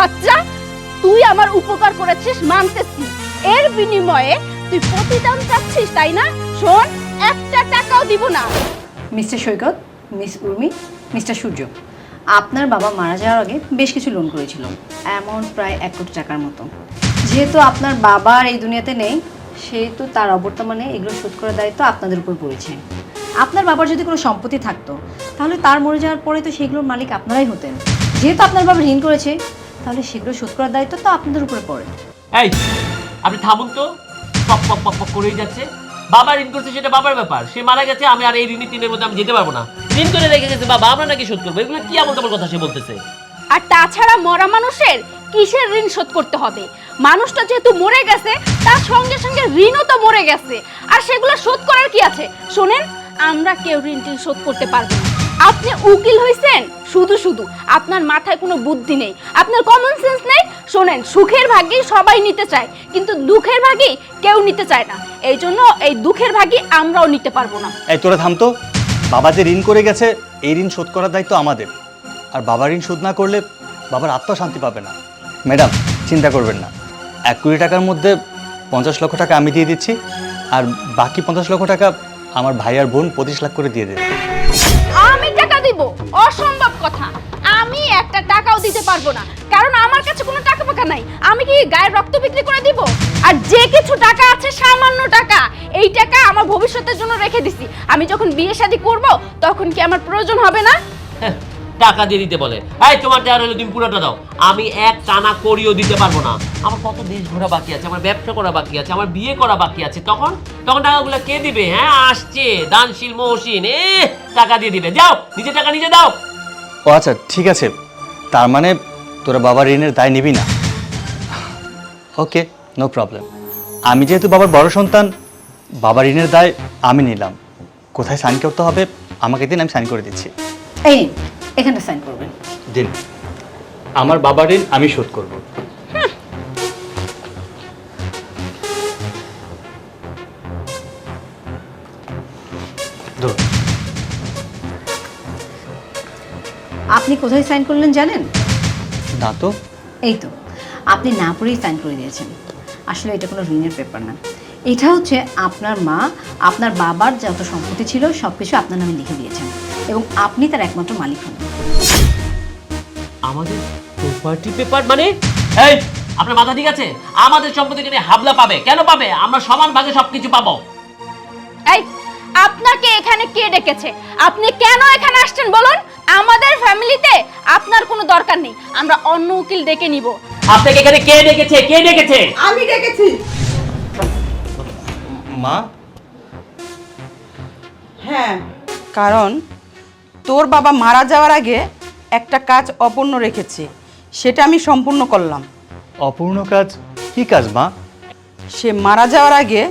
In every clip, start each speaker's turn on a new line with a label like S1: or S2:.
S1: বাচ্চা, তুই আমার উপকার করেছিস মানতেছি, এর বিনিময়ে তুই প্রতিদান চাচ্ছিস তাই না? শোন, একটা টাকাও দিব না।
S2: মিস্টার সৈকত, মিস উর্মি, মিস্টার সূর্য, আপনার বাবা মারা যাওয়ার আগে বেশ কিছু লোন করেছিল, অ্যামাউন্ট প্রায় 1 কোটি টাকার মতো। যেহেতু আপনার বাবা আর এই দুনিয়াতে নেই, সেহেতু তার অবর্তমানে এগুলো শোধ করার দায়িত্ব আপনাদের উপর পড়েছে। আপনার বাবার যদি কোনো সম্পত্তি থাকতো, তাহলে তার মরে যাওয়ার পরে তো সেগুলোর মালিক আপনারাই হতেন। যেহেতু আপনার বাবা ঋণ করেছে, তাহলে সেগুলো শোধ করার দায়িত্ব তো আপনাদের উপরে পড়ে।
S3: এই আপনি থামুন তো, পপ পপ পপ পপ করেই যাচ্ছে। বাবা ঋণ করছে সেটা বাবার ব্যাপার, সে মারা গেছে, আমি আর এই ঋণী তিনের মধ্যে আমি যেতে পারবো না। ঋণ করে রেখে গেছে বাবা, আমরা নাকি শোধ করবো? এগুলো কি আমল তোমার কথা সে বলতেছে?
S1: আর তাছাড়া মরা মানুষের কিসের ঋণ শোধ করতে হবে? মানুষটা যেহেতু মরে গেছে, তার সঙ্গে সঙ্গে ঋণও তো মরে গেছে, আর সেগুলো শোধ করার কি আছে? শোনেন, আমরা কেউ ঋণ শোধ করতে পারবো না। আপনি উকিল হইছেন শুধু শুধু, আপনার মাথায় কোনো বুদ্ধি নেই, আপনার কমন সেন্স নেই। শোনেন, সুখের ভাগই সবাই নিতে চায়, কিন্তু দুঃখের ভাগই কেউ নিতে চায় না। এই জন্য এই দুঃখের ভাগই আমরাও নিতে পারবো না।
S4: এই তোরা থাম তো। বাবা যে ঋণ করে গেছে, এই ঋণ শোধ করার দায়িত্ব আমাদের। আর বাবার ঋণ শোধ না করলে বাবার আত্মা শান্তি পাবে না। ম্যাডাম, চিন্তা করবেন না, 1 কোটি টাকার মধ্যে 50 লক্ষ টাকা আমি দিয়ে দিচ্ছি, আর বাকি 50 লক্ষ টাকা আমার ভাই আর বোন 25 লাখ করে দিয়ে দেবে।
S1: আমি টাকা দিব? অসম্ভব কথা। আমি একটা টাকাও দিতে পারবো না, কারণ আমার কাছে কোনো টাকা পাকা নাই। আমি কি গায়ের রক্ত বিক্রি করে দিব? আর যে কিছু টাকা আছে, সামান্য টাকা, এই টাকা আমার ভবিষ্যতের জন্য রেখে দিছি। আমি যখন বিয়ে শাদী করব, তখন কি আমার প্রয়োজন হবে না?
S3: টাকা দিয়ে দিতে বলে। এই তোমার টাকা হলে তুমি পুরোটা দাও, আমি এক টানা করিও দিতে পারবো না। আমার কত দেশ ঘোরা বাকি আছে, আমার ব্যবসা করা বাকি আছে, আমার বিয়ে করা বাকি আছে। তখন তখন টাকাগুলো কে দিবে? হ্যাঁ, আসছে দানশীল মহসিন, টাকা দিয়ে দিবে। যাও, নিজে টাকা নিজে দাও।
S4: ও আচ্ছা, ঠিক আছে, তার মানে তোরা বাবার ঋণের দায় নিবি না? ওকে, নো প্রবলেম। আমি যেহেতু বাবার বড় সন্তান, বাবার ঋণের দায় আমি নিলাম। কোথায় সাইন করতে হবে আমাকে দিন, আমি সাইন করে দিচ্ছি।
S2: এই এখানটা সাইন করবেন।
S4: দিন, আমার বাবার ঋণ আমি শোধ করব।
S2: আপনি কোথায় সাইন করলেন জানেন?
S4: না তো।
S2: এই তো, আপনি না পড়েই সাইন করে দিয়েছেন। আসলে এটা কোনো ঋণের পেপার না, এটা হচ্ছে আপনার মা আপনার বাবার যত সম্পত্তি ছিল সব কিছু আপনার নামে লিখে দিয়েছেন, এবং আপনি তার একমাত্র মালিক হন।
S3: আমাদের প্রপার্টি পেপার মানে? এই আপনার মাথা ঠিক আছে? আমাদের সম্পত্তি কিনে হাবলা পাবে? কেন পাবে? আমরা সমান ভাগে সবকিছু পাবো।
S1: এই, আপনাকে এখানে কে ডেকেছে? আপনি কেন এখানে আসছেন বলুন? আমাদের ফ্যামিলিতে আপনার কোনো দরকার নেই, আমরা অন্য উকিল ডেকে নিব।
S3: আপনাকে এখানে কে ডেকেছে? কে ডেকেছে?
S5: আমি ডেকেছি।
S4: মা?
S5: হ্যাঁ, কারণ তোর বাবা মারা যাওয়ার আগে একটা কাজ অপূর্ণ রেখেছে, সেটা আমি সম্পূর্ণ করলাম।
S4: অপূর্ণ কাজ? কি কাজ মা?
S5: সে মারা যাওয়ার আগে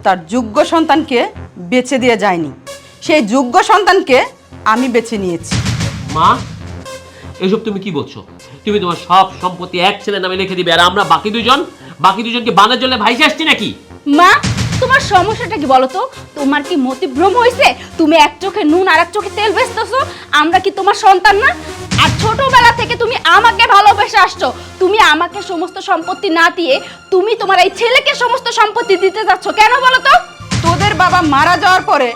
S5: তার যোগ্য সন্তানকে বেছে দিয়ে যায়নি, সেই যোগ্য সন্তানকে আমি বেছে নিয়েছি।
S3: মা, এসব তুমি কি বলছো? তুমি তোমার সব সম্পত্তি এক ছেলের নামে লিখে দিবে, আর আমরা বাকি দুজনকে বানের জন্য ভাইসে আসছি নাকি?
S1: মা, তোমার সমস্যাটা কি বলো তো? তোমার কি মতিভ্রম হয়েছে? তুমি এক চোখে নুন আর এক চোখে তেল বেচতেছো। আমরা কি তোমার সন্তান না? আর ছোটবেলা থেকে তুমি আমাকে ভালোবেসে আসছো, তুমি আমাকে সমস্ত সম্পত্তি না দিয়ে তুমি তোমার এই ছেলেকে সমস্ত সম্পত্তি দিতে যাচ্ছ কেন বলো তো?
S5: তোদের বাবা মারা যাওয়ার পরে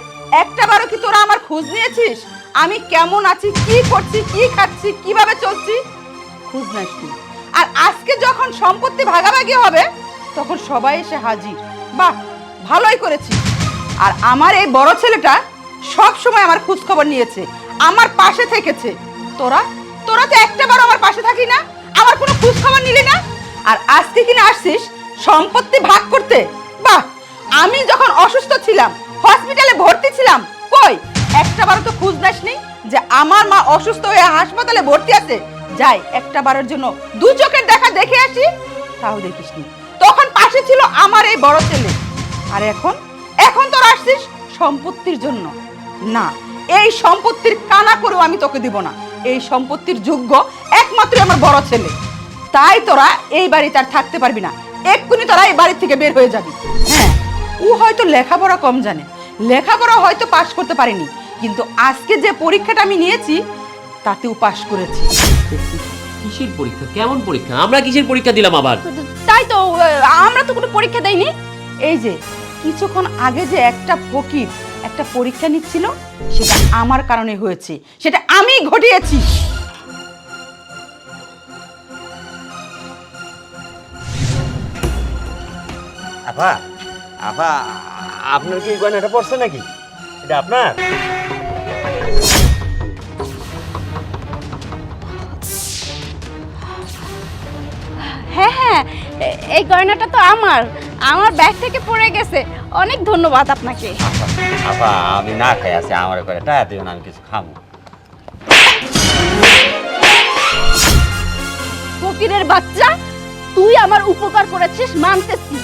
S5: একটাবারও কি তোরা আমার খোঁজ নিয়েছিস? আমি কেমন আছি, কি করছি, কি খাচ্ছি, কিভাবে চলছি, খোঁজ নিস তুই। আর আজকে যখন সম্পত্তি ভাগাভাগি হবে, তখন সবাই এসে হাজির। বাহ, ভালোই করেছি। আর আমার এই বড় ছেলেটা সব সময় আমার খোঁজ খবর নিয়েছে, আমার পাশে থেকেছে। তোরা তোরা তো একটাবারও আমার পাশে থাকি না, আমার কোনো খোঁজ খবর নিলি না। আর আজকে কিনা আসছিস সম্পত্তি ভাগ করতে। বাহ, আমি যখন অসুস্থ ছিলাম, হসপিটালে ভর্তি ছিলাম, কই একটাবারও তো খোঁজ নিসনি যে আমার মা অসুস্থ হয়ে হাসপাতালে ভর্তি আছে, যাই একটাবারের জন্য দু চোখের দেখা দেখে আসি, তাও দেখিসনি। তখন পাশে ছিল আমার এই বড় ছেলে। আর এখন এখন তোরা আসছিস সম্পত্তির জন্য। না, এই সম্পত্তির কানা করেও আমি তোকে দিব না। এই সম্পত্তির যোগ্য একমাত্র আমার বড় ছেলে। তাই তোরা এই বাড়িতে আর থাকতে পারবি না, এক্ষুনি তোরা এই বাড়ি থেকে বের হয়ে যাবি। হ্যাঁ, ও হয়তো লেখাপড়া কম জানে, লেখাপড়া হয়তো পাশ করতে পারেনি, কিন্তু আজকে যে পরীক্ষাটা আমি নিয়েছি তাতেও পাশ করেছি।
S3: কিসের পরীক্ষা? কেমন পরীক্ষা? আমরা কিসের পরীক্ষা দিলাম আবার?
S1: তাই তো আমরা তো কোনো পরীক্ষা দেইনি।
S5: এই যে কিছুক্ষণ আগে যে একটা ফকির একটা পরীক্ষা নিচ্ছিল, সেটা আমার কারণে হয়েছে, সেটা আমি ঘটিয়েছি।
S6: আপা আপা আপনার কি এই গয়নাটা পড়ছে নাকি? এটা আপনার?
S1: হ্যাঁ হ্যাঁ, এই গয়নাটা তো আমার ব্যাগ থেকে পড়ে গেছে। অনেক ধন্যবাদ আপনাকে।
S6: আপা আমি না খাই আছি, আমার করে টাকা দিবেন, আমি কিছু খাবো।
S1: ফকিরের বাচ্চা, তুই আমার উপকার করেছিস মানতেছি,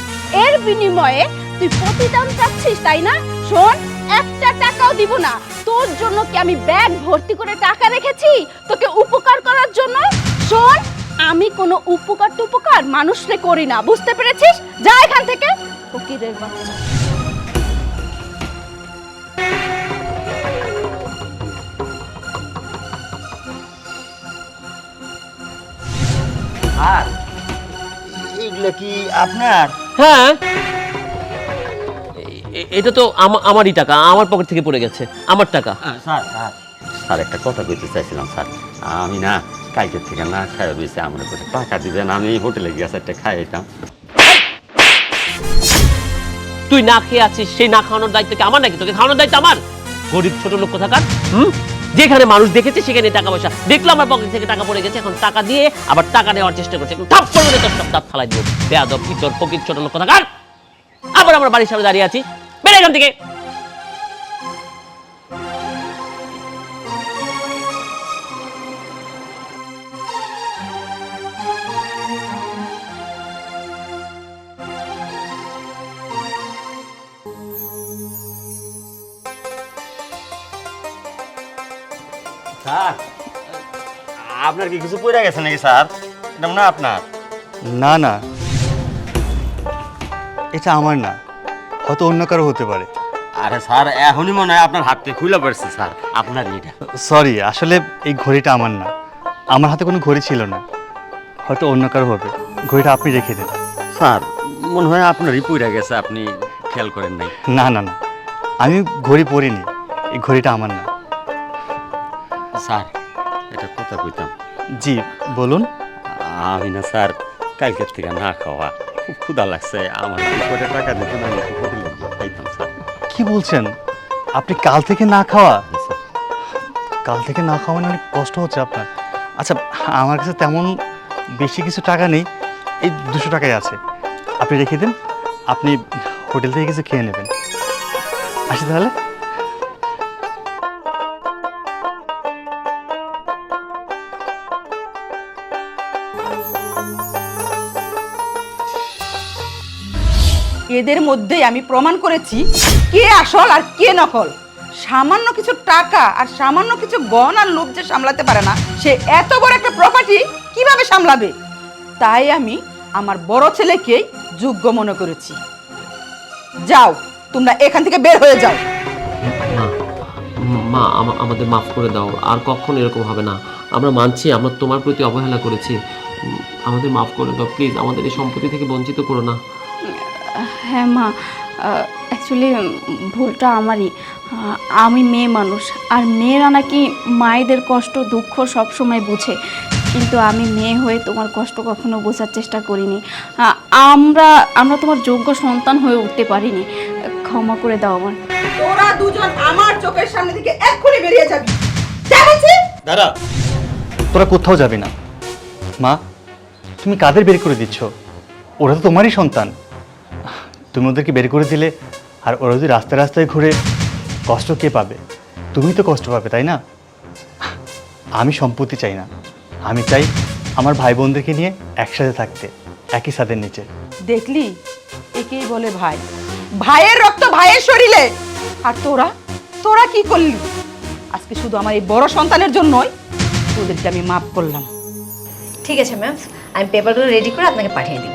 S1: এর বিনিময়ে তুই প্রতিদান চাচ্ছিস তাই না? শোন, একটা টাকাও দিব না। তোর জন্য কি আমি ব্যাগ ভর্তি করে টাকা রেখেছি তোকে উপকার করার জন্য? শোন, আমি কোনো উপকার মানুষরে করি না, বুঝতে পেরেছিস? যা এখান থেকে ফকিরের বাচ্চা।
S6: আর এগুলো কি আপনার?
S3: হ্যাঁ, এটা তো আমারই টাকা, আমার পকেট থেকে পড়ে গেছে, আমার টাকা।
S6: স্যার স্যার স্যার একটা কথা বলতে চাইছিলাম স্যার, আমি না কালকের থেকে না খাই রয়েছে, আমার করে টাকা দিবেন, আমি হোটেলে গিয়ে একটা খাইতাম।
S3: তুই না খেয়ে আছিস, সেই না খাওয়ানোর দায়িত্ব কি আমার নাকি? তোকে খাওয়ানোর দায়িত্ব আমার? গরিব ছোট লোক কোথাকার। যেখানে মানুষ দেখেছে সেখানে টাকা পয়সা দেখলো, আমার পকেট থেকে টাকা পড়ে গেছে, এখন টাকা দিয়ে আবার টাকা নেওয়ার চেষ্টা করছে। থাপ করবে তোর সব দাঁত ফালাই দিব। বেয়াদব, ইতর, ফকির, ছোট লোক কোথাকার। আবার আমরা বাড়ির সামনে দাঁড়িয়ে আছি, বেড়ে এখান থেকে।
S6: স্যার আপনার কি কিছু পড়ে গেছে নাকি স্যার? এটা না আপনার?
S4: না না, এটা আমার না, হয়তো অন্য কারো হতে পারে।
S6: আরে স্যার এখনই মনে হয় আপনার হাত থেকে খুলে পড়ছে স্যার, আপনার এটা।
S4: সরি, আসলে এই ঘড়িটা আমার না, আমার হাতে কোনো ঘড়ি ছিল না, হয়তো অন্য কারো হবে। ঘড়িটা আপনি রেখে দেন।
S6: স্যার মনে হয় আপনারই পড়ে গেছে, আপনি খেয়াল করেন নাই।
S4: না না না, আমি ঘড়ি পরিনি, এই ঘড়িটা আমার না।
S6: স্যার এটা কথা কইতাম।
S4: জি বলুন।
S6: আমি না স্যার কালকের থেকে না খাওয়া, খুব ক্ষুধা লাগছে, আমার করে টাকা দিতেন, আমি একটু হোটেলে গিয়ে খাইতাম স্যার।
S4: কি বলছেন? আপনি কাল থেকে না খাওয়া? কাল থেকে না খাওয়া মানে অনেক কষ্ট হচ্ছে আপনার। আচ্ছা, আমার কাছে তেমন বেশি কিছু টাকা নেই, এই 200 টাকাই আছে, আপনি রেখে দিন, আপনি হোটেল থেকে কিছু খেয়ে নেবেন। আসি তাহলে।
S5: এদের মধ্যেই আমি প্রমাণ করেছি কে আসল আর কে নকল। সামান্য কিছু টাকা আর সামান্য কিছু গহনার লোভ যে সামলাতে পারে না, সে এত বড় একটা প্রপার্টি কিভাবে সামলাবে? তাই আমি আমার বড় ছেলেকেই যোগ্য মনে করেছি। যাও, তোমরা এখান থেকে বের হয়ে যাও।
S3: মা, আমাদের মাফ করে দাও, আর কখনো এরকম হবে না। আমরা মানছি আমরা তোমার প্রতি অবহেলা করেছি, আমাদের মাফ করে দাও প্লিজ, আমাদের এই সম্পত্তি থেকে বঞ্চিত করো না।
S1: হ্যাঁ মা, অ্যাকচুয়ালি ভুলটা আমারই। আমি মেয়ে মানুষ, আর মেয়েরা নাকি মায়েদের কষ্ট দুঃখ সব সময় বুঝে, কিন্তু আমি মেয়ে হয়ে তোমার কষ্ট কখনো বোঝার চেষ্টা করিনি। আমরা তোমার যোগ্য সন্তান হয়ে উঠতে পারিনি, ক্ষমা করে দাও আমার।
S5: তোরা দুজন আমার চোখের সামনে থেকে এক্ষুনি বেরিয়ে যাবি। যা বলছি।
S4: দাদা, তোরা কোথাও যাবি না। মা, তুমি কাদের বের করে দিচ্ছ? ওরা তো তোমারই সন্তান। তুমি ওদেরকে বের করে দিলে, আর ওরা যদি রাস্তায় রাস্তায় ঘুরে, কষ্ট কে পাবে? তুমি তো কষ্ট পাবে, তাই না? আমি সম্পত্তি চাই না, আমি চাই আমার ভাই বোনদেরকে নিয়ে একসাথে থাকতে, একই ছাদের নিচে।
S5: দেখলি, একেই বলে ভাই। ভাইয়ের রক্ত ভাইয়ের শরীরে। আর তোরা কি করলি? আজকে শুধু আমার এই বড় সন্তানের জন্যই তোদেরকে আমি মাফ করলাম।
S2: ঠিক আছে ম্যাম, আমি পেপারগুলো রেডি করে আপনাকে পাঠিয়ে দিব।